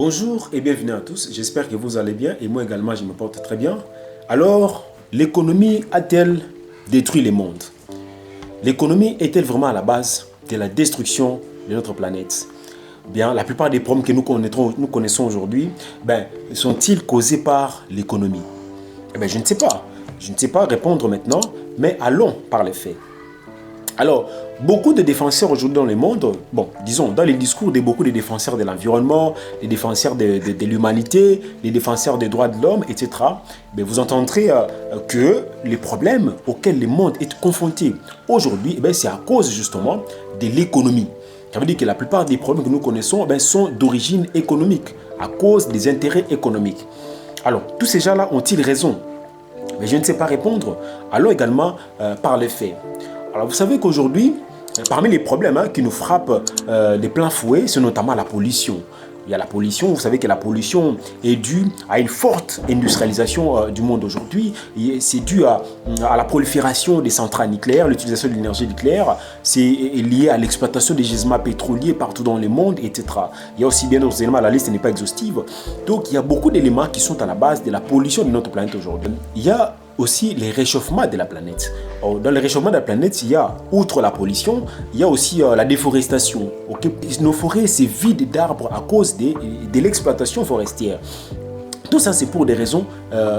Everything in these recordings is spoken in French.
Bonjour et bienvenue à tous, j'espère que vous allez bien et moi également je me porte très bien. Alors, l'économie a-t-elle détruit le monde? L'économie est-elle vraiment à la base de la destruction de notre planète? Bien, la plupart des problèmes que nous connaissons aujourd'hui, sont-ils causés par l'économie? Je ne sais pas. Je ne sais pas répondre maintenant, mais allons par les faits. Alors, beaucoup de défenseurs aujourd'hui dans le monde, disons, dans les discours de beaucoup de défenseurs de l'environnement, les défenseurs de l'humanité, les défenseurs des droits de l'homme, etc., vous entendrez que les problèmes auxquels le monde est confronté aujourd'hui, c'est à cause justement de l'économie. Ça veut dire que la plupart des problèmes que nous connaissons sont d'origine économique, à cause des intérêts économiques. Alors, tous ces gens-là ont-ils raison? Mais je ne sais pas répondre. Allons également par les faits. Alors vous savez qu'aujourd'hui, parmi les problèmes qui nous frappent de plein fouet, c'est notamment la pollution. Il y a la pollution, vous savez que la pollution est due à une forte industrialisation du monde aujourd'hui. C'est dû à la prolifération des centrales nucléaires, l'utilisation de l'énergie nucléaire. C'est lié à l'exploitation des gisements pétroliers partout dans le monde, etc. Il y a aussi bien d'autres éléments, la liste n'est pas exhaustive. Donc il y a beaucoup d'éléments qui sont à la base de la pollution de notre planète aujourd'hui. Il y a aussi les réchauffements de la planète. Dans le réchauffement de la planète, il y a, outre la pollution, il y a aussi la déforestation. Nos forêts se vident d'arbres à cause de l'exploitation forestière. Tout ça, c'est pour des raisons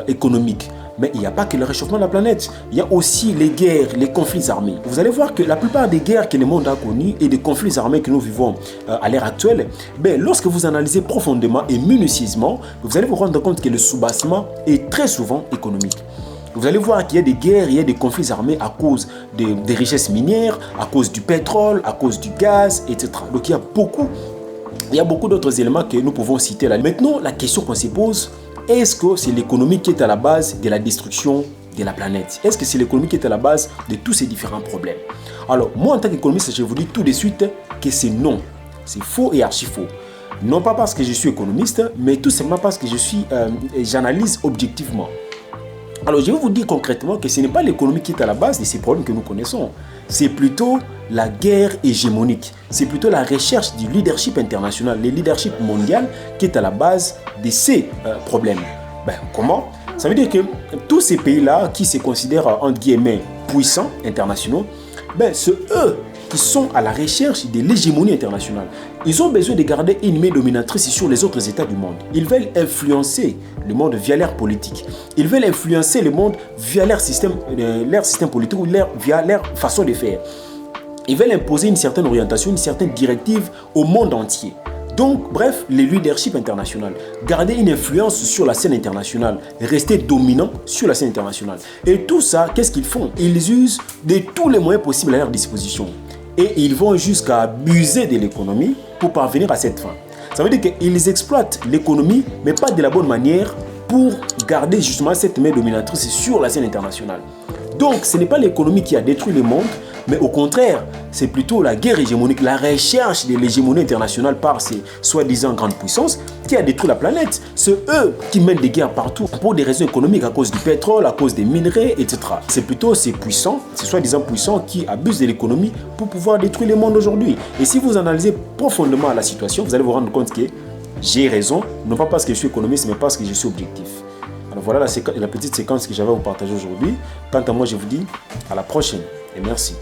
économiques. Mais il n'y a pas que le réchauffement de la planète. Il y a aussi les guerres, les conflits armés. Vous allez voir que la plupart des guerres que le monde a connues et des conflits armés que nous vivons à l'ère actuelle, lorsque vous analysez profondément et minutieusement, vous allez vous rendre compte que le soubassement est très souvent économique. Vous allez voir qu'il y a des guerres, il y a des conflits armés à cause des richesses minières, à cause du pétrole, à cause du gaz, etc. Donc il y a beaucoup d'autres éléments que nous pouvons citer là. Maintenant, la question qu'on se pose, est-ce que c'est l'économie qui est à la base de la destruction de la planète? Est-ce que c'est l'économie qui est à la base de tous ces différents problèmes? Alors, moi en tant qu'économiste, je vous dis tout de suite que c'est non. C'est faux et archi faux. Non pas parce que je suis économiste, mais tout simplement parce que j'analyse objectivement. Alors, je vais vous dire concrètement que ce n'est pas l'économie qui est à la base de ces problèmes que nous connaissons. C'est plutôt la guerre hégémonique. C'est plutôt la recherche du leadership international, le leadership mondial qui est à la base de ces problèmes. Comment? Ça veut dire que tous ces pays-là qui se considèrent, entre guillemets, puissants internationaux, c'est eux qui sont à la recherche de l'hégémonie internationale. Ils ont besoin de garder une main dominatrice sur les autres États du monde. Ils veulent influencer le monde via leur politique. Ils veulent influencer le monde via leur système politique ou via leur façon de faire. Ils veulent imposer une certaine orientation, une certaine directive au monde entier. Donc, bref, le leadership international, garder une influence sur la scène internationale, rester dominant sur la scène internationale. Et tout ça, qu'est-ce qu'ils font? Ils usent de tous les moyens possibles à leur disposition. Et ils vont jusqu'à abuser de l'économie pour parvenir à cette fin. Ça veut dire qu'ils exploitent l'économie, mais pas de la bonne manière pour garder justement cette main dominatrice sur la scène internationale. Donc, ce n'est pas l'économie qui a détruit le monde, mais au contraire, c'est plutôt la guerre hégémonique, la recherche de l'hégémonie internationale par ces soi-disant grandes puissances qui a détruit la planète. C'est eux qui mènent des guerres partout pour des raisons économiques, à cause du pétrole, à cause des minerais, etc. C'est plutôt ces puissants, ces soi-disant puissants qui abusent de l'économie pour pouvoir détruire le monde aujourd'hui. Et si vous analysez profondément la situation, vous allez vous rendre compte que j'ai raison, non pas parce que je suis économiste, mais parce que je suis objectif. Alors voilà la petite séquence que j'avais à vous partager aujourd'hui. Quant à moi, je vous dis à la prochaine et merci.